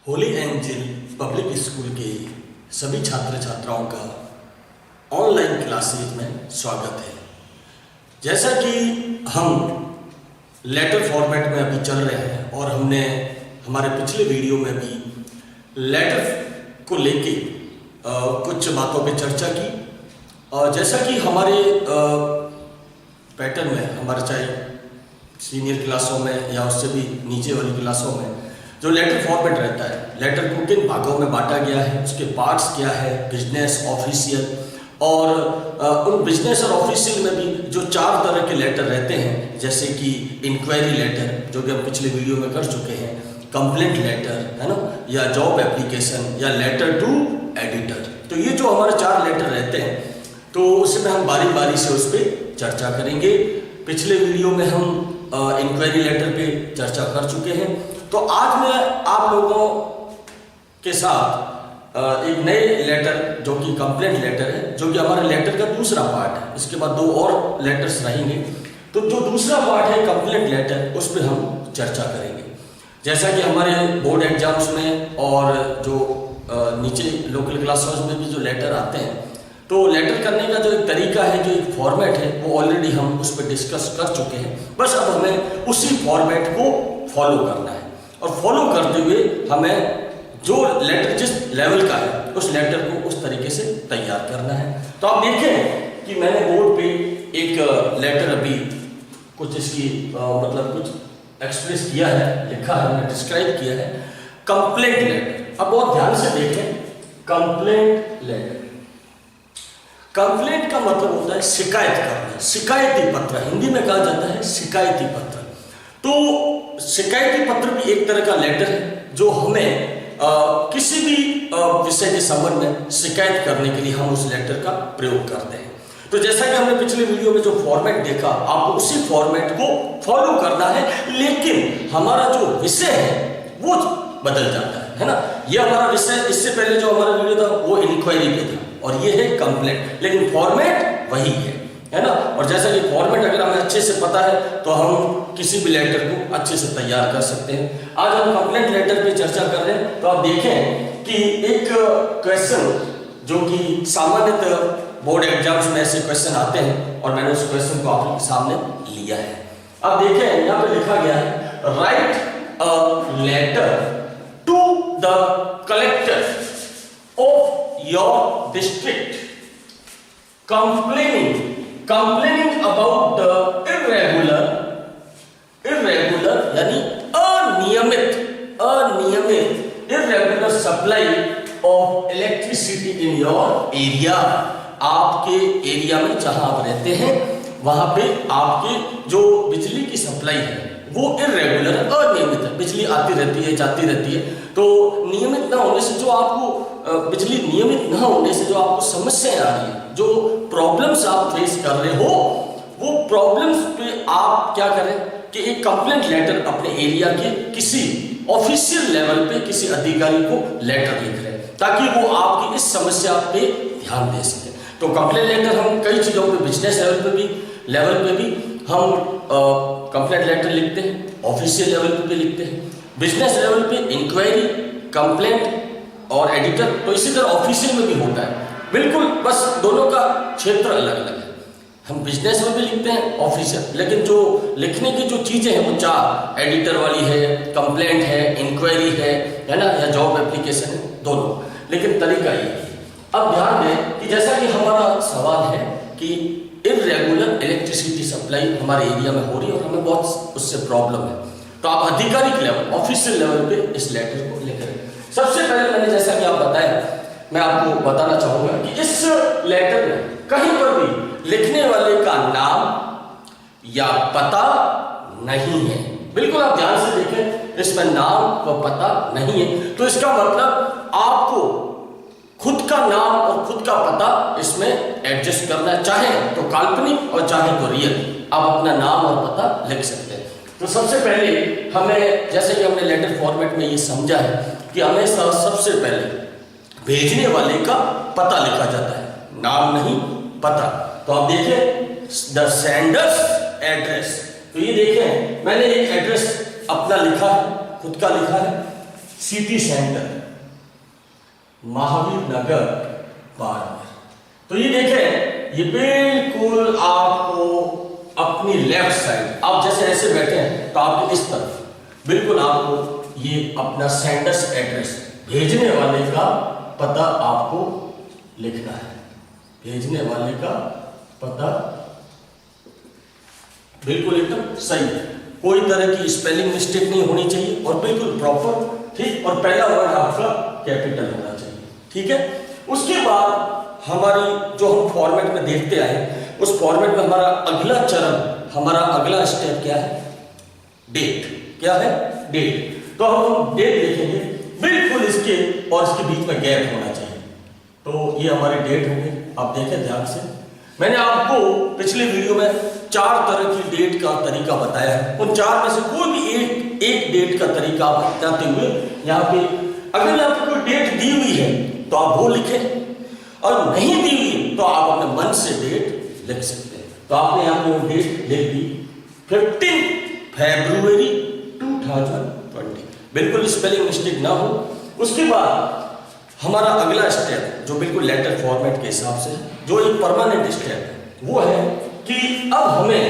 Holi angel public school के सभी छात्र छात्राओं का ऑनलाइन क्लासेज में स्वागत है। जैसा कि हम लेटर फॉर्मेट में अभी चल रहे हैं और हमने हमारे पिछले वीडियो में भी लेटर को लेके कुछ बातों पे चर्चा की। जैसा कि हमारे पैटर्न में हमारे चाहे सीनियर क्लासों में या उससे भी नीचे वाली क्लासों में जो लेटर फॉर्मेट रहता है, लेटर को किन भागों में बांटा गया है, उसके पार्ट्स क्या है, बिजनेस, ऑफिशियल, और उन बिजनेस और ऑफिशियल में भी जो 4 तरह के लेटर रहते हैं, जैसे कि इंक्वायरी लेटर जो कि हम पिछले वीडियो में कर चुके हैं, कंप्लेंट लेटर है ना, या जॉब एप्लीकेशन, या लेटर टू एडिटर। तो ये जो हमारे 4 लेटर रहते हैं, तो उसमें हम बारी बारी से उस पर चर्चा करेंगे। पिछले वीडियो में हम इंक्वायरी लेटर पे चर्चा कर चुके हैं। तो आज मैं आप लोगों के साथ एक नए लेटर जो कि कंप्लेंट लेटर है, जो कि हमारे लेटर का दूसरा पार्ट है। इसके बाद 2 और लेटर्स रहेंगे। तो जो दूसरा पार्ट है कंप्लेंट लेटर, उस पर हम चर्चा करेंगे। जैसा कि हमारे बोर्ड एग्जाम्स में और जो नीचे लोकल क्लासेस में भी जो लेटर आते हैं, तो लेटर करने का जो एक तरीका है, जो एक फॉर्मेट है, वो ऑलरेडी हम उस पर डिस्कस कर चुके हैं। बस अब हमें उसी फॉर्मेट को फॉलो करना है और फॉलो करते हुए हमें जो लेटर जिस लेवल का है उस लेटर को उस तरीके से तैयार करना है। तो आप देखें कि मैंने बोर्ड पे एक लेटर अभी कुछ इसकी मतलब कुछ एक्सप्रेस किया है, लिखा है, मैंने डिस्क्राइब किया है, कंप्लेंट लेटर। अब बहुत ध्यान से देखें, कंप्लेंट लेटर। कंप्लेंट का मतलब होता है शिकायत करना, शिकायती पत्र, हिंदी में कहा जाता है शिकायती पत्र। तो शिकायती पत्र भी एक तरह का लेटर है जो हमें किसी भी विषय के संबंध में शिकायत करने के लिए हम उस लेटर का प्रयोग करते हैं। तो जैसा कि हमने पिछले वीडियो में जो फॉर्मेट देखा, आपको उसी फॉर्मेट को फॉलो करना है, लेकिन हमारा जो विषय है वो बदल जाता है ना। ये हमारा विषय, इससे पहले जो हमारा वीडियो था वो इंक्वायरी पे था और ये है कंप्लेंट, लेकिन फॉर्मेट वही है ना। और जैसा कि फॉर्मेट अगर हमें अच्छे से पता है तो हम किसी भी लेटर को अच्छे से तैयार कर सकते हैं। आज हम कंप्लेंट लेटर पे चर्चा कर रहे हैं। तो आप देखें कि एक क्वेश्चन जो कि सामान्यतः बोर्ड एग्जाम्स में ऐसे क्वेश्चन आते हैं और मैंने उस क्वेश्चन को आपके सामने लिया है। अब देखें यहाँ पे लिखा गया है, write a letter to the collector of your district complaining about the irregular यानी अनियमित irregular supply of electricity in your area। आपके एरिया में जहां आप रहते हैं वहां पे आपके जो बिजली की सप्लाई है वो इरेगुलर है, अनियमित है, बिजली आती रहती है, जाती रहती है। तो नियमित ना होने से जो आपको बिजली नियमित ना होने से जो आपको समस्याएं आ रही है, जो प्रॉब्लम्स आप फेस कर रहे हो, वो प्रॉब्लम्स पे आप क्या करें कि एक कंप्लेंट लेटर अपने एरिया के किसी ऑफिशियल लेवल पे किसी अधिकारी को लेटर लिख रहे हैं ताकि वो आपकी इस समस्या पे ध्यान दे सके। तो कंप्लेंट लेटर हम कई चीजों पे, बिजनेस लेवल पे भी हम कंप्लेंट लेटर लिखते हैं, ऑफिशियल लेवल पे भी लिखते हैं। बिजनेस लेवल पे इंक्वायरी, कंप्लेंट और एडिटर, तो इसी तरह ऑफिशियल में भी होता है। बिल्कुल, बस दोनों का क्षेत्र अलग अलग है। हम बिजनेस में भी लिखते हैं, ऑफिशियल, लेकिन जो लिखने की जो चीजें हैं वो 4, एडिटर वाली है, कंप्लेंट है, इंक्वायरी है ना, या जॉब एप्लीकेशन है, दोनों, लेकिन तरीका ये है। अब ध्यान दें कि जैसा कि हमारा सवाल है कि इरेगुलर इलेक्ट्रिसिटी सप्लाई हमारे एरिया में हो रही है और हमें बहुत उससे प्रॉब्लम है, तो आप आधिकारिक लेवल, ऑफिशियल लेवल पे इस लेटर को लिख रहे हैं। सबसे पहले मैंने जैसा कि आप बताया, मैं आपको बताना चाहूंगा कि इस लेटर में कहीं पर भी लिखने वाले का नाम या पता नहीं है। बिल्कुल आप ध्यान से देखें, इसमें नाम व पता नहीं है। तो इसका मतलब आपको खुद का नाम और खुद का पता इसमें एडजस्ट करना है, चाहे तो काल्पनिक और चाहे तो रियल, आप अपना नाम और पता लिख सकते हैं। तो सबसे पहले हमें, जैसे कि हमने लेटर फॉर्मेट में ये समझा है कि हमें सबसे पहले भेजने वाले का पता लिखा जाता है, नाम नहीं, पता। तो आप देखें द सेंडर्स एड्रेस, तो ये देखें मैंने एक एड्रेस अपना लिखा है, खुद का लिखा है, सिटी सेंटर महावीर नगर बाड़मेर। तो ये देखें, ये बिल्कुल आपको अपनी लेफ्ट साइड, आप जैसे ऐसे बैठे हैं तो आपके इस तरफ बिल्कुल आपको ये अपना सेंडर्स एड्रेस, भेजने वाले का पता आपको लिखना है। भेजने वाले का पता बिल्कुल एकदम सही है, कोई तरह की स्पेलिंग मिस्टेक नहीं होनी चाहिए और बिल्कुल प्रॉपर, ठीक। और पहला वर्ड आपका कैपिटल होना चाहिए, ठीक है। उसके बाद हमारी जो हम फॉर्मेट में देखते आए, उस फॉर्मेट में हमारा अगला चरण, हमारा अगला स्टेप क्या है? डेट। क्या है? डेट। तो हम डेट देखेंगे, बिल्कुल इसके और इसके बीच में गैप होना चाहिए। तो ये हमारे डेट होंगे, आप देखें ध्यान से। मैंने आपको पिछले वीडियो में 4 तरह की डेट का तरीका बताया है। उन 4 में से कोई भी एक डेट का तरीका आप बताते हुए यहाँ पे, अगर आपको कोई डेट दी हुई है तो आप वो लिखें, और नहीं दी हुई तो आप अपने मन से डेट लिख सकते हैं। तो आपने यहाँ पे वो डेट लिख दी 15 फरवरी 2020, बिल्कुल स्पेलिंग मिस्टेक ना हो। उसके बाद हमारा अगला स्टेप जो बिल्कुल लेटर फॉर्मेट के हिसाब से, जो एक परमानेंट स्टेप है, वो है कि अब हमें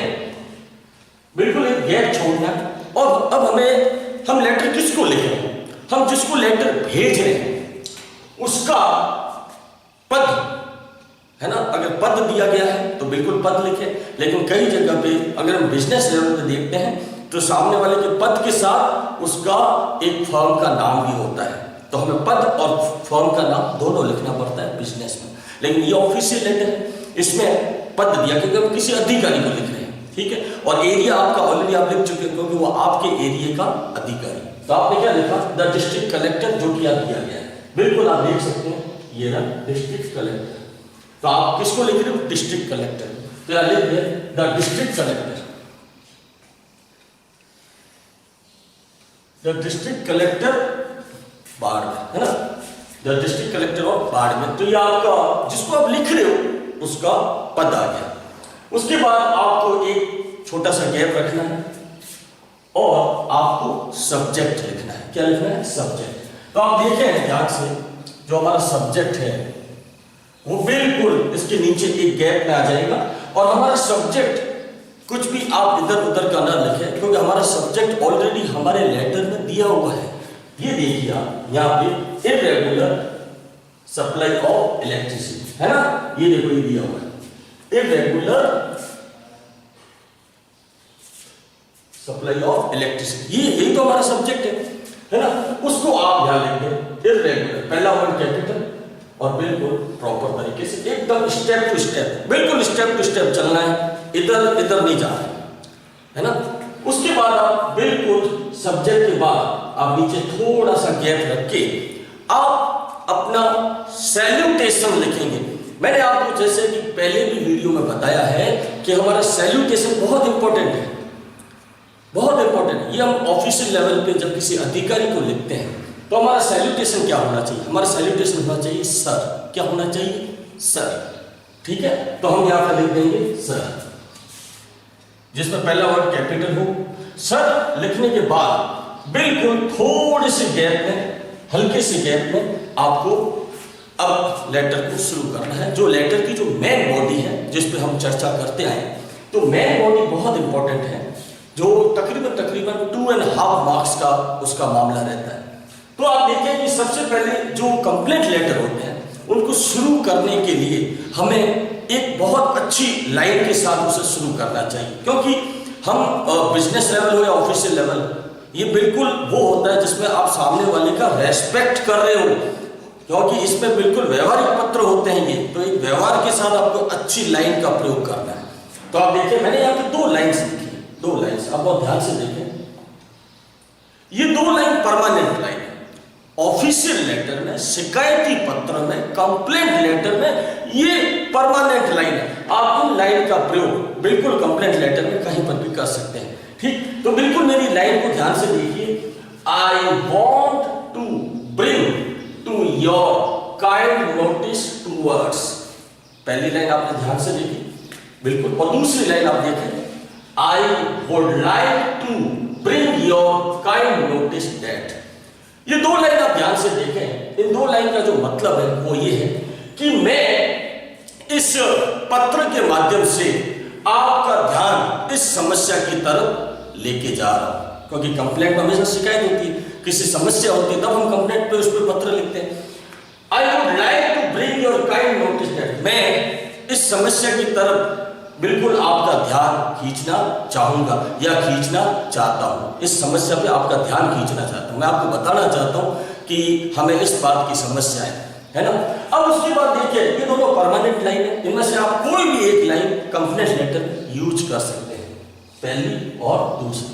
बिल्कुल एक गैप छोड़ना है। और अब हम लेटर किसको लिख रहे हैं? हम जिसको लेटर भेज रहे हैं उसका पद, है ना। अगर पद दिया गया है तो बिल्कुल पद लिखें, लेकिन कई जगह पे अगर हम बिजनेस लेवल पे देखते हैं तो सामने वाले के पद के साथ उसका एक फर्म का नाम भी होता है। तो हमें पद और फर्म का नाम दोनों लिखना पड़ता है बिजनेस में। लेकिन ये ऑफिशियल लेटर है, इसमें पद दिया क्योंकि हम किसी अधिकारी को लिख रहे हैं, ठीक है। और एरिया आपका ऑलरेडी आप लिख चुके हैं क्योंकि वो आपके एरिया का अधिकारी। तो आपने क्या लिखा? द डिस्ट्रिक्ट कलेक्टर, जो कि आप किया गया है, बिल्कुल आप देख सकते हैं ये ना डिस्ट्रिक्ट कलेक्टर। तो आप किसको लिख रहे हो? District collector. तो यहाँ लिख दिया the district collector, the district collector Barmer, है ना, the district collector of Barmer. तो ये आपका जिसको आप लिख रहे हो उसका पद आ गया। उसके बाद आपको एक छोटा सा गैप रखना है और आपको सब्जेक्ट लिखना है। क्या लिखना है? सब्जेक्ट। तो आप देखें ध्यान से, जो हमारा सब्जेक्ट है वो बिल्कुल इसके नीचे एक गैप में आ जाएगा। और हमारा सब्जेक्ट कुछ भी आप इधर उधर का ना लिखें, क्योंकि हमारा सब्जेक्ट ऑलरेडी हमारे लेटर में दिया हुआ है। ये देखिए आप यहाँ पे इर्रेगुलर सप्लाई ऑफ इलेक्ट्रिसिटी, है ना, ये देखो ये दिया हुआ है इर्रेगुलर सप्लाई ऑफ इलेक्ट्रिसिटी। ये यही तो हमारा सब्जेक्ट है ना। उसको आप ध्यान लेंगे इर्रेगुलर, पहला वर्ड कैपिटल और बिल्कुल प्रॉपर तरीके से एकदम स्टेप टू स्टेप, बिल्कुल स्टेप टू स्टेप चलना है, इधर इधर नहीं जाना है ना। उसके बाद आप बिल्कुल सब्जेक्ट के बाद आप नीचे थोड़ा सा गैप रख के आप अपना सैल्यूटेशन लिखेंगे। मैंने आपको जैसे कि पहले भी वीडियो में बताया है कि हमारा सैल्यूटेशन बहुत इंपॉर्टेंट है, बहुत इंपॉर्टेंट है। ये हम ऑफिशियल लेवल पे जब किसी अधिकारी को लिखते हैं तो हमारा सैल्यूटेशन क्या होना चाहिए? हमारा सैल्यूटेशन होना चाहिए सर। क्या होना चाहिए? सर, ठीक है। तो हम यहां पर लिख देंगे सर, जिसमें पहला वर्ड कैपिटल हो। सर लिखने के बाद बिल्कुल थोड़े से गैप में, हल्के से गैप में आपको अब लेटर को शुरू करना है। जो लेटर की जो मेन बॉडी है जिस पे हम चर्चा करते आए, तो मेन बॉडी बहुत इंपॉर्टेंट है, जो तकरीबन 2.5 मार्क्स का उसका मामला रहता है। तो आप देखें कि सबसे पहले जो कंप्लेंट लेटर होते हैं उनको शुरू करने के लिए हमें एक बहुत अच्छी लाइन के साथ उसे शुरू करना चाहिए, क्योंकि हम बिजनेस लेवल हो या ऑफिशियल लेवल, ये बिल्कुल वो होता है जिसमें आप सामने वाले का रेस्पेक्ट कर रहे हो, क्योंकि इसमें बिल्कुल व्यवहारिक पत्र होते हैं ये। तो एक व्यवहार के साथ आपको अच्छी लाइन का प्रयोग करना है। तो आप देखिए मैंने यहाँ पे 2 लाइन्स लिखी, 2 लाइन्स, आप बहुत ध्यान से देखें। ये 2 लाइन परमानेंट लाइन है। ऑफिशियल लेटर में, शिकायती पत्र में, कंप्लेंट लेटर में ये परमानेंट लाइन है। आप इन लाइन का प्रयोग बिल्कुल कंप्लेंट लेटर में कहीं पर भी कर सकते हैं, ठीक। तो बिल्कुल मेरी लाइन को ध्यान से देखिए। I want to bring to your kind notice towards, पहली लाइन आपने ध्यान से देखी बिल्कुल। और दूसरी लाइन आप देखें, I would like to bring your kind notice that. ये दो लाइन आप ध्यान से देखें, इन दो लाइन का जो मतलब है वो ये है कि मैं इस पत्र के माध्यम से आपका ध्यान इस समस्या की तरफ लेके जा रहा हूं। क्योंकि कंप्लेंट में हमेशा शिकायत होती है, किसी समस्या होती है, तब हम कंप्लेंट पे उस पर पत्र लिखते हैं। I would like to bring your kind notice that, मैं इस समस्या की तरफ बिल्कुल आपका ध्यान खींचना चाहूंगा या खींचना चाहता हूं। इस समस्या पे आपका ध्यान खींचना चाहता हूं, मैं आपको बताना चाहता हूं कि हमें इस बात की समस्या है ना। अब उसके बाद देखिए, ये दोनों परमानेंट लाइन है, इनमें से आप कोई भी एक लाइन कंप्लेंट लेटर यूज कर सकते हैं, पहली और दूसरी,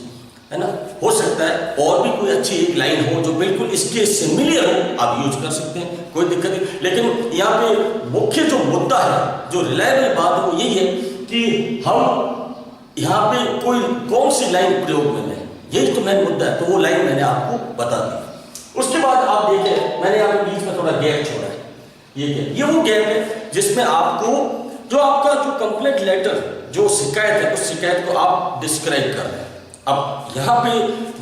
है ना। हो सकता है और भी कोई अच्छी एक लाइन हो जो बिल्कुल इसके सिमिलर हो, आप यूज कर सकते हैं, कोई दिक्कत नहीं। लेकिन यहाँ पे मुख्य जो मुद्दा है, जो रिलायबल बात है वो यही है कि हम यहाँ पे कोई कौन सी लाइन प्रयोग में लें, यही तो मेन मुद्दा है। तो वो लाइन मैंने आपको बता दी। उसके बाद आप देखें, मैंने यहाँ पे बीच में थोड़ा गैप छोड़ा है, ये वो गैप है जिसमें आपको जो आपका जो कंप्लेंट लेटर, जो शिकायत है, उस शिकायत को आप डिस्क्राइब कर रहे हैं। अब यहाँ पे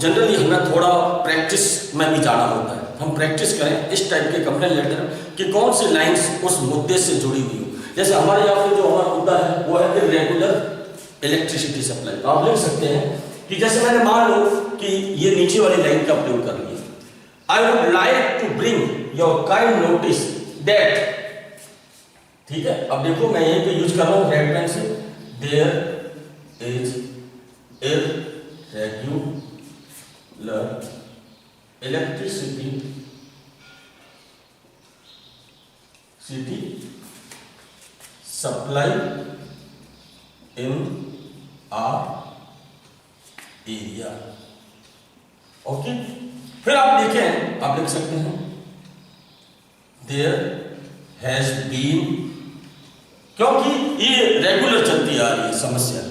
जनरली हमें थोड़ा प्रैक्टिस में भी जाना होता है, हम प्रैक्टिस करें इस टाइप के कंप्लेंट लेटर कि कौन सी लाइंस उस मुद्दे से जुड़ी हुई हो। जैसे हमारे यहाँ पे जो हमारा मुद्दा है वो है इरेगुलर इलेक्ट्रिसिटी सप्लाई। तो आप लिख सकते हैं कि जैसे मैंने मान लो कि ये नीचे वाली लाइन का प्रयोग कर लिया, I would like to bring your kind notice that, ठीक है। अब देखो मैं यहीं पे यूज कर रहा हूं रेड पेन से, there is irregular electricity supply in our area. Okay, फिर आप देखें, आप लिख सकते हैं देयर हैज बीन, क्योंकि ये रेगुलर चलती आ रही है समस्या,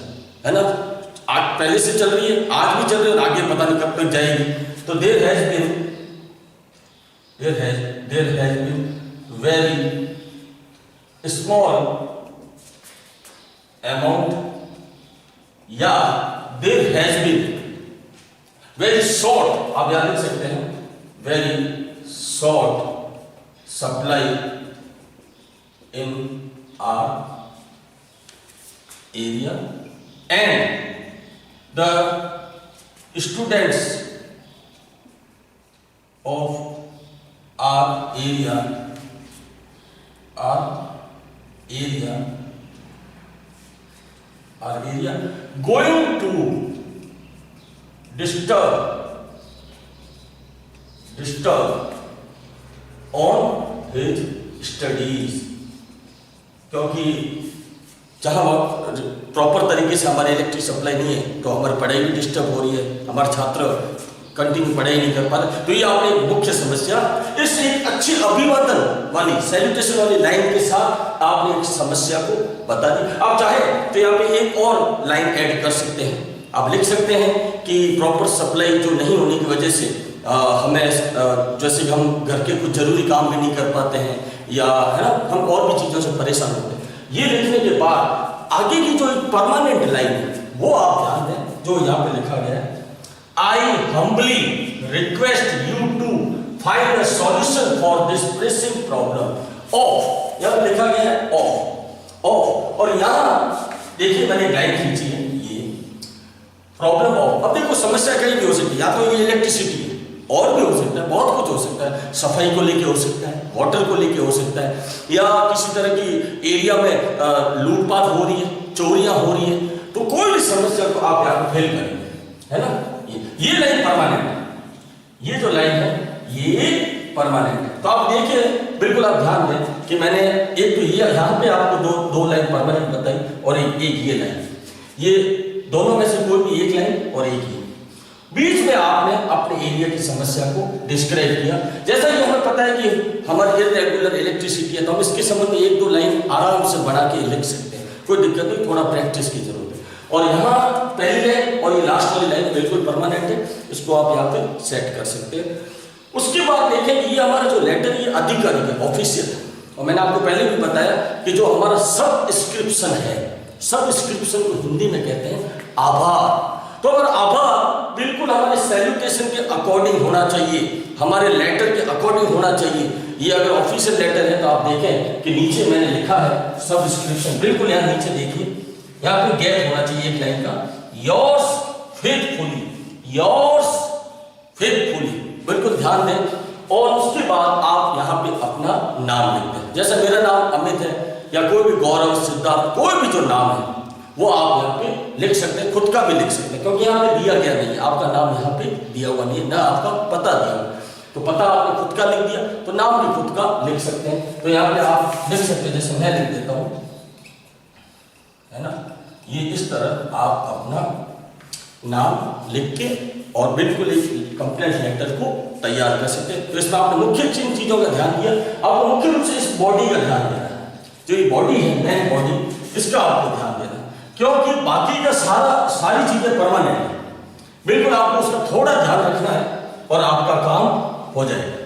है ना, आज पहले से चल रही है, आज भी चल रही है और आगे पता नहीं कब तक जाएगी। तो there has been very small amount, या there has been very short, आप याद रख सकते हैं, very short supply in our area and the students of our area going to disturb on his studies, क्योंकि जहाँ प्रॉपर तरीके से हमारी इलेक्ट्रिक सप्लाई नहीं है तो हमारी पढ़ाई भी डिस्टर्ब हो रही है, हमारे छात्र कंटिन्यू पढ़ाई नहीं कर पा रहे। तो ये आपने एक मुख्य समस्या, इस एक अच्छी अभिवादन वाली सैल्यूटेशन वाली लाइन के साथ आपने एक समस्या को बता दी। आप चाहे तो यहाँ पे एक और लाइन ऐड कर सकते हैं, आप लिख सकते हैं कि प्रॉपर सप्लाई जो नहीं होने की वजह से हमें जैसे हम घर के कुछ जरूरी काम भी नहीं कर पाते हैं, या है ना, हम और भी चीज़ों से परेशान होते हैं। ये लिखने के बाद आगे की जो एक परमानेंट लाइन है वो आप ध्यान दें, जो यहाँ पे लिखा गया है, I humbly request you to find a solution for this pressing problem of, यहाँ लिखा गया है of, और यहाँ देखिए मैंने लाइन खींची है, ये प्रॉब्लम ऑफ। अब देखो समस्या कहीं भी हो सकती है, या तो ये इलेक्ट्रिसिटी है, और भी हो सकता है, बहुत कुछ हो सकता है, सफाई को लेके हो सकता है, वाटर को लेके हो सकता है, या किसी तरह की एरिया में लूटपाट हो रही है, चोरियां हो रही है, तो कोई भी समस्या को आप यहाँ फेल करेंगे, है ना। ये लाइन परमानेंट है, ये जो लाइन है ये परमानेंट है। तो आप देखिए, बिल्कुल आप ध्यान दें कि मैंने एक तो ये यहाँ पे आपको दो लाइन परमानेंट बताई और एक ये लाइन, ये दोनों में से कोई भी एक लाइन और एक ही, बीच में आपने अपने एरिया की समस्या को डिस्क्राइब किया। जैसा कि हमें पता है कि हमारी इरेगुलर इलेक्ट्रिसिटी है, तो हम इसके संबंध में एक दो लाइन आराम से बना के लिख सकते हैं, कोई दिक्कत नहीं, थोड़ा प्रैक्टिस की जरूरत है। और यहाँ पहली लाइन और ये लास्ट वाली लाइन बिल्कुल परमानेंट है, इसको आप यहाँ पे सेट कर सकते हैं। उसके बाद देखें कि ये हमारा जो लेटर ये आधिकारिक है, ऑफिशियल है, और मैंने आपको पहले भी बताया कि जो हमारा सबस्क्रिप्शन है, सबस्क्रिप्शन को हिंदी में कहते हैं आभार। तो अगर आभार बिल्कुल हमारे सैल्यूटेशन के अकॉर्डिंग होना चाहिए, हमारे लेटर के अकॉर्डिंग होना चाहिए। ये अगर ऑफिशियल लेटर है तो आप देखें कि नीचे मैंने लिखा है सबस्क्रिप्शन, बिल्कुल यहाँ नीचे देखिए, यहाँ पे गैप होना चाहिए एक लाइन का, योर्स फेथफुली, योर्स फेथफुली, बिल्कुल ध्यान दें। और उसके बाद आप यहाँ पे अपना नाम लिखते हैं, जैसे मेरा नाम अमित है या कोई भी गौरव, सिद्धार्थ, कोई भी जो नाम है वो आप यहाँ पे लिख सकते हैं, खुद का भी लिख सकते हैं, क्योंकि यहाँ पे दिया गया नहीं है, आपका नाम यहाँ पे दिया हुआ नहीं है, ना आपका पता दिया हुआ, तो पता आपने खुद का लिख दिया तो नाम भी खुद का लिख सकते हैं। तो यहाँ पे आप लिख सकते हैं, जैसे मैं लिख देता हूँ, है ना, ये इस तरह आप अपना नाम लिख के और बिल्कुल एक कंप्लेंट लेटर को तैयार कर सकते हैं। तो इसमें आपने मुख्य जिन चीजों का ध्यान दिया, आपको मुख्य रूप से इस बॉडी का ध्यान देना है, जो ये बॉडी है मेन बॉडी, इसका आपको ध्यान देना है, क्योंकि बाकी का सारी चीजें परमानेंट है, बिल्कुल आपको उसका थोड़ा ध्यान रखना है और आपका काम हो जाएगा।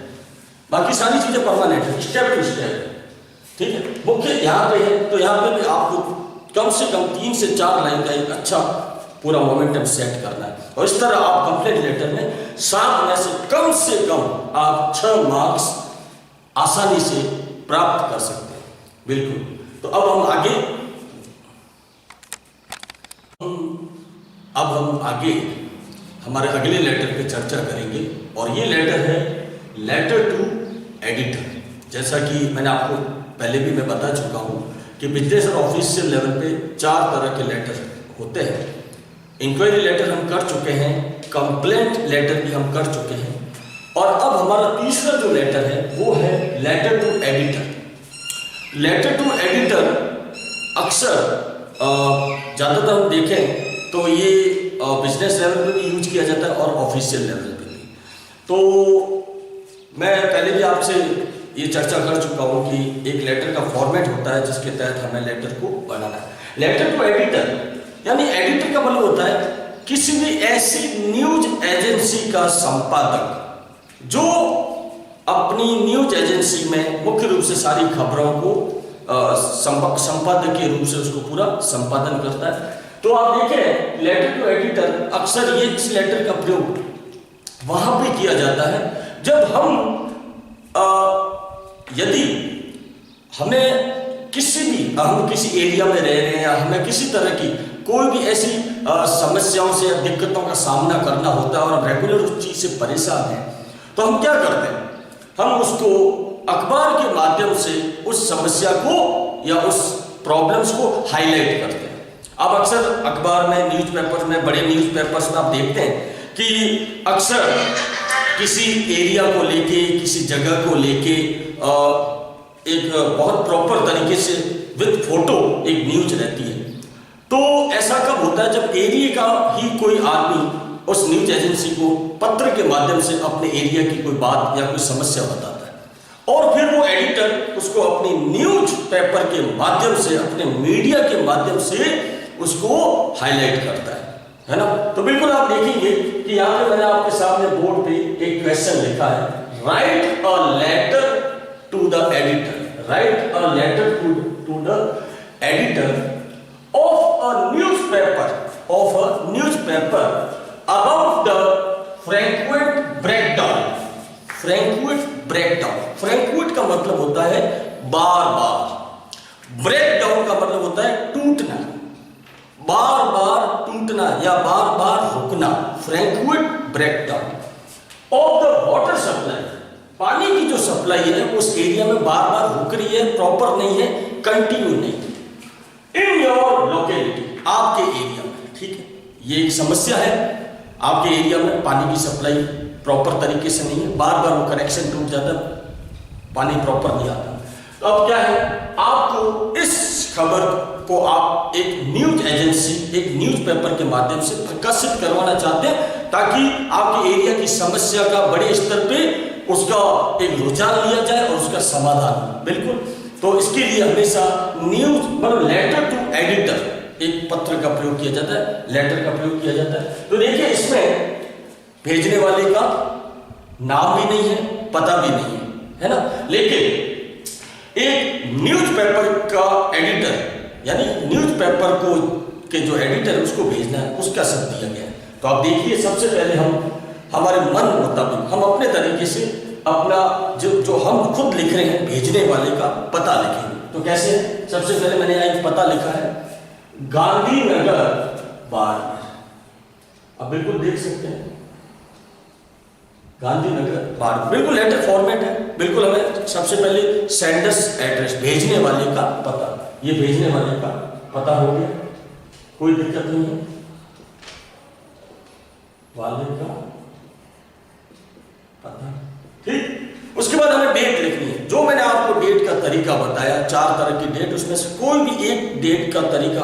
बाकी सारी चीजें परमानेंट है, स्टेप टू स्टेप, ठीक है। मुख्य यहाँ पे है तो यहाँ पे भी आपको कम से कम 3 से 4 लाइन का एक अच्छा पूरा मोमेंटम सेट करना है, और इस तरह आप कंप्लेंट लेटर में 7 में से कम आप 6 मार्क्स आसानी से प्राप्त कर सकते हैं, बिल्कुल। तो अब हम आगे हमारे अगले लेटर पे चर्चा करेंगे, और ये लेटर है लेटर टू एडिटर। जैसा कि मैंने आपको पहले भी मैं बता चुका हूँ कि बिजनेस और ऑफिशियल लेवल पे 4 तरह के लेटर होते हैं। इंक्वायरी लेटर हम कर चुके हैं, कंप्लेंट लेटर भी हम कर चुके हैं, और अब हमारा तीसरा जो लेटर है वो है letter to editor. Letter to editor अक्सर ज़्यादातर हम देखें तो ये बिजनेस लेवल पे भी यूज किया जाता है और ऑफिशियल लेवल पे भी। तो मैं पहले भी आपसे ये चर्चा कर चुका हूँ कि एक लेटर का फॉर्मेट होता है जिसके तहत हमें लेटर को बनाना है। लेटर टू एडिटर यानी एडिटर का मतलब होता है किसी भी ऐसी न्यूज एजेंसी का संपादक जो अपनी न्यूज एजेंसी में मुख्य रूप से सारी खबरों को संपादक के रूप से उसको पूरा संपादन करता है। तो आप देखें लेटर टू एडिटर अक्सर ये इस लेटर का प्रयोग वहां पे किया जाता है जब हम यदि हम किसी एरिया में रह रहे हैं या हमें किसी तरह की कोई भी ऐसी समस्याओं से या दिक्कतों का सामना करना होता है और हम रेगुलर उस चीज से परेशान हैं, तो हम क्या करते हैं, हम उसको अखबार के माध्यम से उस समस्या को या उस प्रॉब्लम्स को हाईलाइट करते हैं। अब अक्सर अखबार में, न्यूज़पेपर्स में, बड़े न्यूज़पेपर्स में आप देखते हैं कि अक्सर किसी एरिया को लेके, किसी जगह को लेके एक बहुत प्रॉपर तरीके से विद फोटो एक न्यूज रहती है। तो ऐसा कब होता है जब एरिया का ही कोई आदमी उस न्यूज एजेंसी को पत्र के माध्यम से अपने एरिया की कोई बात या कोई समस्या बताता है और फिर वो एडिटर उसको अपनी न्यूज पेपर के माध्यम से, अपने मीडिया के माध्यम से उसको हाईलाइट करता है ना। तो बिल्कुल आप देखेंगे कि यहाँ पे मैंने आपके सामने बोर्ड पे एक क्वेश्चन लिखा है, write a letter to the editor, write a letter to the editor of a newspaper about the frequent breakdown। frequent का मतलब होता है बार बार, ब्रेकडाउन का मतलब होता है टूटना, बार बार टूटना या बार बार रुकना, frequent breakdown of the water supply। पानी की जो सप्लाई है उस एरिया में बार बार रुक रही है, प्रॉपर नहीं है, कंटिन्यू नहीं है। इन योर लोकेलिटी, आपके एरिया में, ठीक है, ये एक समस्या है, आपके एरिया में पानी की सप्लाई प्रॉपर तरीके से नहीं है, बार बार वो कनेक्शन टूट जाता है, पानी प्रॉपर नहीं आता। तो अब क्या है, आपको इस खबर को आप एक न्यूज एजेंसी, एक न्यूज़पेपर के माध्यम से प्रकाशित करवाना चाहते हैं ताकि आपके एरिया की समस्या का बड़े स्तर पे उसका एक रुझान लिया जाए और उसका समाधान। बिल्कुल, तो इसके लिए हमेशा न्यूज मतलब लेटर टू एडिटर, एक पत्र का प्रयोग किया जाता है, लेटर का प्रयोग किया जाता है। तो देखिए इसमें भेजने वाले का नाम भी नहीं है, पता भी नहीं है ना, लेकिन एक न्यूज़पेपर का एडिटर यानी न्यूज़पेपर को के जो एडिटर है उसको भेजना है, उसका सब दिया गया है। तो आप देखिए सबसे पहले हम हमारे मन मुताबिक हम अपने तरीके से अपना जो हम खुद लिख रहे हैं भेजने वाले का पता लिखेंगे। तो कैसे? सबसे पहले मैंने यहाँ एक पता लिखा है, गांधीनगर बाड़मेर। अब बिल्कुल देख सकते हैं, गांधीनगर बाड़मेर, बिल्कुल लेटर फॉर्मेट है। बिल्कुल हमें सबसे पहले सेंडर्स एड्रेस, भेजने वाले का पता, ये भेजने वाले का पता हो गया, कोई दिक्कत नहीं है। वाले का पता, ठीक। उसके बाद हमें डेट लिखनी है। जो मैंने आपको डेट का तरीका बताया, 4 तरह की डेट, उसमें से कोई भी एक डेट का तरीके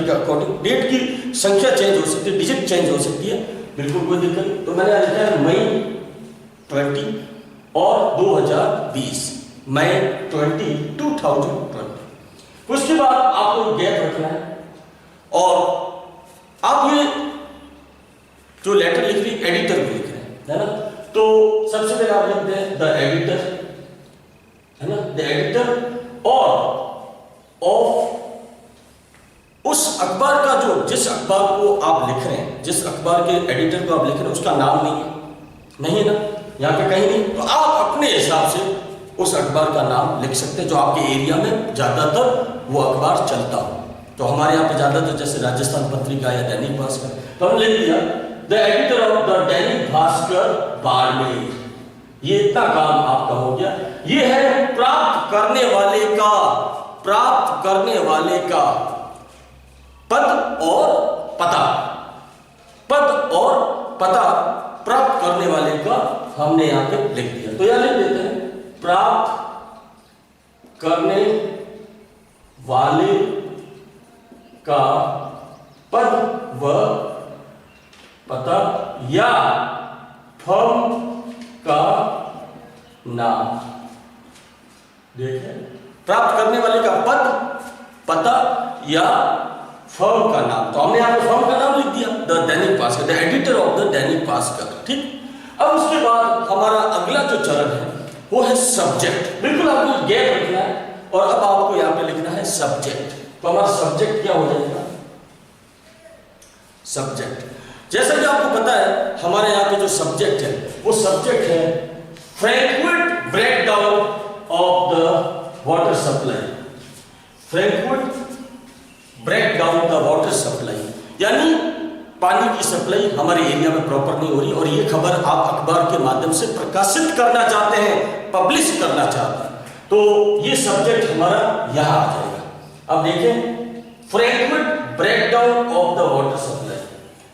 का अकॉर्डिंग डेट की संख्या चेंज हो सकती है, डिजिट चेंज हो सकती है, बिल्कुल कोई दिक्कत नहीं। तो मैंने लिखा है मई 20 और 2020, मई 2020। उसके बाद आपको गैप रखना है और आप ये जो लेटर लिख रही एडिटर को लिख रहे हैं, है ना। तो सबसे पहले आप लिखते हैं द एडिटर, है ना, द एडिटर और ऑफ उस अखबार का, जो जिस अखबार को आप लिख रहे हैं, जिस अखबार के एडिटर को आप लिख रहे हैं उसका नाम नहीं है ना, यहाँ पे कहीं नहीं। तो आप अपने हिसाब से उस अखबार का नाम लिख सकते हैं जो आपके एरिया में ज्यादातर वो अखबार चलता हो। तो हमारे यहाँ पे ज्यादातर जैसे राजस्थान पत्रिका या दैनिक भास्कर, तो हमने लिख दिया the editor of the Dainik Bhaskar Barmer. ये इतना काम आपका हो गया। ये है प्राप्त करने वाले का पद और पता, प्राप्त करने वाले का हमने यहां पे लिख दिया। तो यहां लिख देते हैं प्राप्त करने वाले का पद व पता या फर्म का नाम। देखिए, प्राप्त करने वाले का पद, पता या फर्म का नाम। तो हमने यहां पे फर्म का नाम लिख दिया, the Dainik Bhaskar, the editor of the Dainik Bhaskar, ठीक। अब उसके बाद हमारा अगला जो चरण है वो है सब्जेक्ट। बिल्कुल आपको गैप रखना है और अब आपको यहां पे लिखना है सब्जेक्ट। तो हमारा सब्जेक्ट क्या हो जाएगा? सब्जेक्ट, जैसा कि आपको पता है हमारे यहाँ पे जो सब्जेक्ट है वो सब्जेक्ट है Frankfurt breakdown of the water supply. Frankfurt breakdown the water supply, यानी पानी की सप्लाई हमारे एरिया में प्रॉपर नहीं हो रही और ये खबर आप अखबार के माध्यम से प्रकाशित करना चाहते हैं, पब्लिश करना चाहते हैं, तो ये सब्जेक्ट हमारा यहां आ जाएगा। अब देखें, Frankfurt breakdown of the water supply,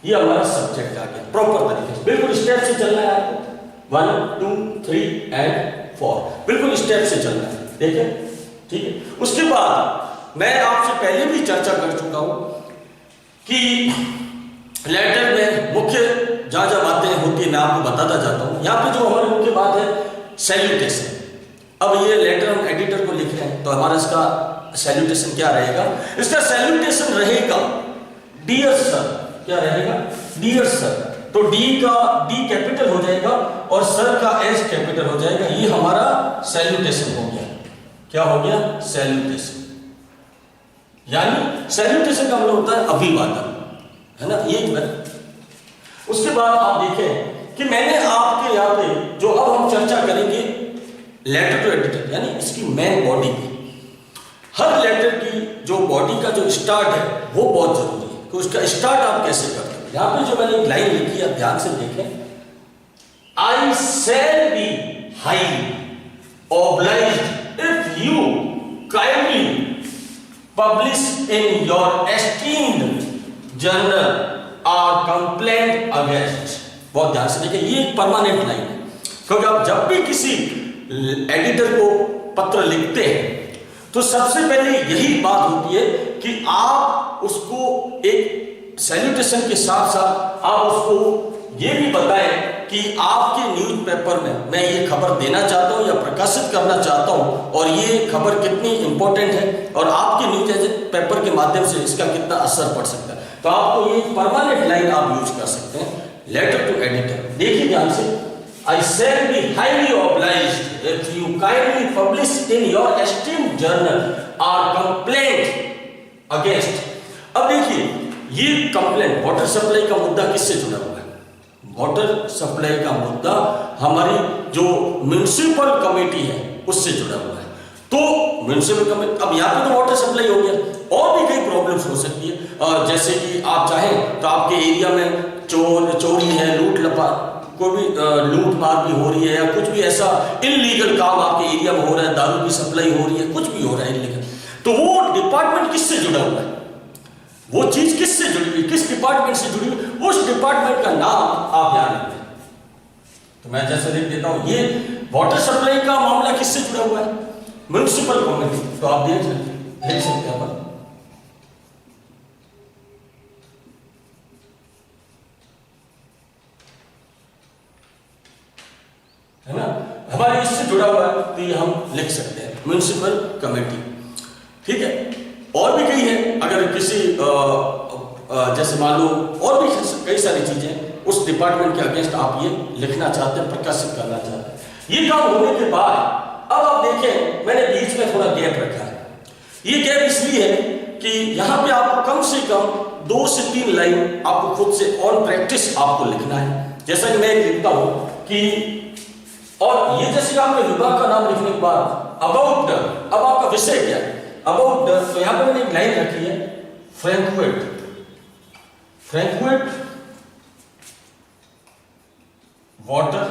ये हमारा सब्जेक्ट आ गया प्रॉपर तरीके से। बिल्कुल स्टेप से चलना है आपको, 1 2 3 एंड 4, बिल्कुल स्टेप से चलना है, देखें, ठीक है। उसके बाद मैं आपसे पहले भी चर्चा कर चुका हूं कि लेटर में मुख्य जहां जहां बातें होती है मैं आपको बताता जाता हूं। यहां पे जो हमारी मुख्य बात है सैल्यूटेशन। अब ये लेटर हम एडिटर को लिख रहे हैं तो हमारा इसका सैल्यूटेशन क्या रहेगा? इसका सैल्यूटेशन रहेगा डियर सर। क्या रहेगा? Dear sir. तो डी का डी कैपिटल हो जाएगा और सर का एस कैपिटल हो जाएगा। ये हमारा सैल्यूटेशन हो गया। क्या हो गया? सैल्यूटेशन। यानी सैल्यूटेशन का मतलब होता है अभिवादन, है ना, ये बात। उसके बाद आप देखें कि मैंने आपके यहाँ पे जो अब हम चर्चा करेंगे लेटर टू एडिटर, यानी इसकी मेन बॉडी की, हर लेटर की जो बॉडी का जो स्टार्ट है वो बहुत जरूरी है कि उसका स्टार्ट आप कैसे करते हैं। यहाँ पे जो मैंने एक लाइन लिखी है, ध्यान से देखें, I shall be highly obliged if you kindly publish in your esteemed journal or complaint against. बहुत ध्यान से देखिए, ये एक परमानेंट लाइन है, क्योंकि आप जब भी किसी एडिटर को पत्र लिखते हैं तो सबसे पहले यही बात होती है कि आप उसको एक सैल्यूटेशन के साथ साथ आप उसको ये भी बताएं कि आपके न्यूज़पेपर में मैं ये खबर देना चाहता हूं या प्रकाशित करना चाहता हूं और ये खबर कितनी इंपॉर्टेंट है और आपके न्यूज पेपर के माध्यम से इसका कितना असर पड़ सकता है। तो आपको ये परमानेंट लाइन आप यूज कर सकते हैं, लेटर टू एडिटर। देखिए ध्यान से, I shall be highly obliged if you kindly publish in your esteemed journal or complaint against। अब देखिए, ये कंप्लेंट वाटर सप्लाई का मुद्दा किससे जुड़ा हुआ है? वाटर सप्लाई का मुद्दा हमारी जो म्युनिसिपल कमेटी है उससे जुड़ा हुआ है। तो म्युनिसिपल कमेटी, अब यहाँ पे तो वाटर सप्लाई हो गया, और भी कई प्रॉब्लम्स हो सकती है, जैसे कि आप चाहें तो आपके एरिया में चोरी है, लूट लपाट, कोई भी लूट मार भी हो रही है, या कुछ भी ऐसा इलीगल काम आपके एरिया में हो रहा है, दारू की सप्लाई हो रही है, कुछ भी हो रहा है इलीगल, तो वो डिपार्टमेंट किससे जुड़ा हुआ है, वो चीज किससे जुड़ी हुई, किस डिपार्टमेंट से जुड़ी हुई, उस डिपार्टमेंट का नाम आप याद रखते हैं। तो मैं जैसे लिख देता हूं, ये वाटर सप्लाई का मामला किससे जुड़ा हुआ है, म्युनिसिपल कमेटी। तो आप लिख सकते हैं है ना, हमारे इससे जुड़ा हुआ है, तो ये हम लिख सकते हैं म्युनिसिपल कमेटी। ठीक है, और भी कई है, अगर किसी जैसे मान लो और भी कई सारी चीजें उस डिपार्टमेंट के अगेंस्ट आप ये लिखना चाहते हैं, प्रकाशित करना चाहते हैं। ये काम होने के बाद अब आप देखें, मैंने बीच में थोड़ा गैप रखा है। ये गैप इसलिए है कि यहाँ पे आपको कम से कम 2 से 3 लाइन आपको खुद से ऑन प्रैक्टिस आपको लिखना है। जैसा कि मैं लिखता हूं कि, और ये जैसे आपने विभाग का नाम लिखने के बाद अबाउट द, अब आपका विषय क्या है, अबाउट द, तो यहां पर मैंने एक लाइन रखी है, फ्रैंकफर्ट वाटर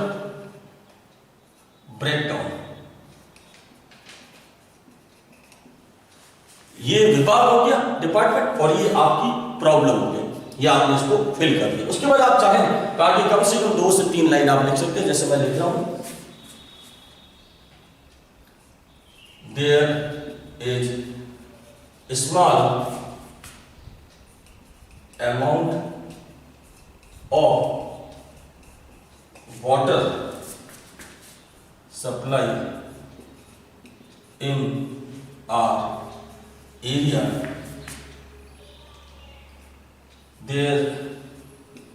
ब्रेकडाउन। ये विभाग हो गया, डिपार्टमेंट, और ये आपकी प्रॉब्लम हो गई, ये आपने इसको फिल कर दिया। उसके बाद आप चाहें तो आगे कम से कम 2 से 3 लाइन आप लिख सकते हैं, जैसे मैं लिख रहा हूं, there is small amount of water supply in our area, there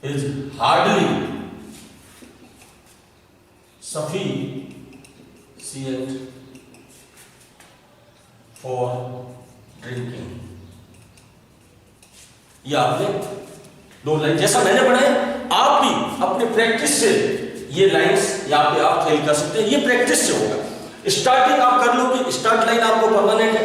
is hardly sufficient for drinking। ये आपने 2 लाइन, जैसा मैंने पढ़ाया, आप भी अपने प्रैक्टिस से ये लाइंस यहाँ पे आप फेल कर सकते हैं। ये प्रैक्टिस से होगा, स्टार्टिंग आप कर लोगे, स्टार्ट लाइन आपको परमानेंट है,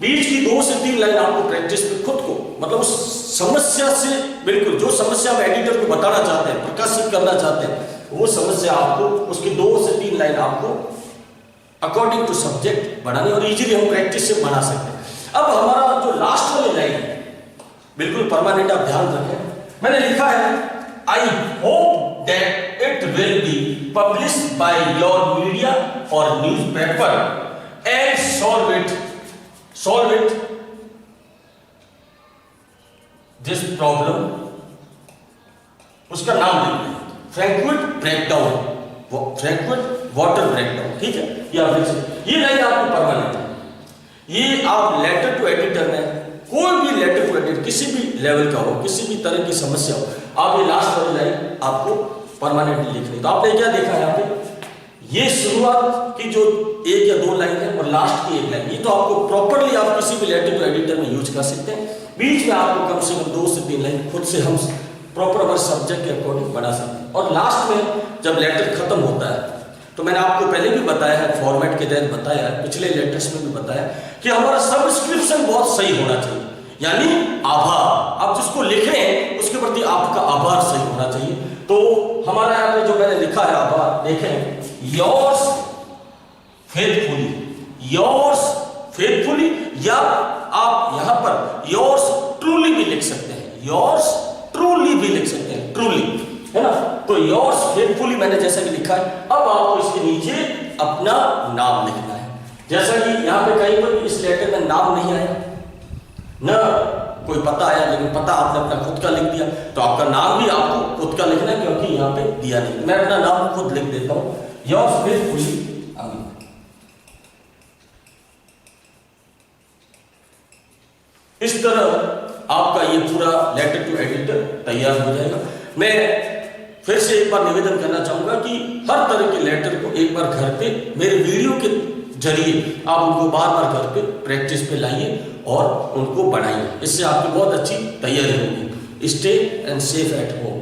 बीच की 2 से 3 लाइन आपको प्रैक्टिस पे खुद को, मतलब उस समस्या से बिल्कुल, जो समस्या आप एडिटर को बताना चाहते हैं, प्रकाशित करना चाहते हैं, वो समस्या आपको उसकी 2 से 3 लाइन आपको अकॉर्डिंग टू सब्जेक्ट बढ़ानी, और इजीली हम प्रैक्टिस से बना सकते हैं। अब हमारा जो लास्ट वाली लाइन है बिल्कुल परमानेंट, आप ध्यान रखें, मैंने लिखा है, I hope that it will be published by your media और newspaper and solve it this problem. उसका नाम लिखना है, Frankfurt breakdown, Frankfurt water breakdown. ठीक है, ये आप लिख सकते, ये लाइन आपकी परमानेंट है। ये आप लेटर टू एडिटर में, कोई भी लेटर टू एडिटर किसी भी लेवल का हो, किसी भी तरह की समस्या हो, आप ये लास्ट वाली लाइन आपको परमानेंटली लिखनी। तो आपने क्या देखा यहाँ पे, ये शुरुआत की जो 1 या 2 लाइन है और लास्ट की 1 लाइन, ये तो आपको प्रॉपरली आप किसी भी लेटर टू एडिटर में यूज कर सकते हैं। बीच में आपको कम से कम 2 से 3 लाइन खुद से हम प्रॉपर हमारे सब्जेक्ट के अकॉर्डिंग बना सकते हैं। और लास्ट में जब लेटर खत्म होता है, तो मैंने आपको पहले भी बताया है, फॉर्मेट के तहत बताया है, पिछले लेटर्स में भी बताया कि हमारा सबस्क्रिप्शन बहुत सही होना चाहिए, यानी आभार, आप जिसको लिखें उसके प्रति आपका आभार सही होना चाहिए। तो हमारा यहाँ पे जो मैंने लिखा है आभार, देखें, योर्स फेथफुली, या आप यहाँ पर योर्स ट्रूली भी लिख सकते हैं, योर्स ट्रूली भी लिख सकते हैं, ट्रूली, है ना। तो योर्स फेथफुली मैंने जैसा कि लिखा है, अब आपको इसके नीचे अपना नाम लिखना है। जैसा कि यहाँ पे कहीं पर इस लेटर में नाम नहीं आया, ना कोई पता आया, लेकिन पता आपने अपना खुद का लिख दिया, तो आपका नाम भी आपको खुद का लिखना है, क्योंकि यहाँ पे दिया नहीं। मैं अपना नाम खुद लिख देता हूं, योर्स फेथफुली अमित। इस तरह आपका ये पूरा लेटर टू एडिटर तैयार हो जाएगा। मैं फिर से एक बार निवेदन करना चाहूंगा कि हर तरह के लेटर को एक बार घर पे मेरे वीडियो के जरिए आप उनको बार बार घर पे प्रैक्टिस पे लाइए और उनको बढ़ाइए, इससे आपकी बहुत अच्छी तैयारी होगी। Stay and safe at home.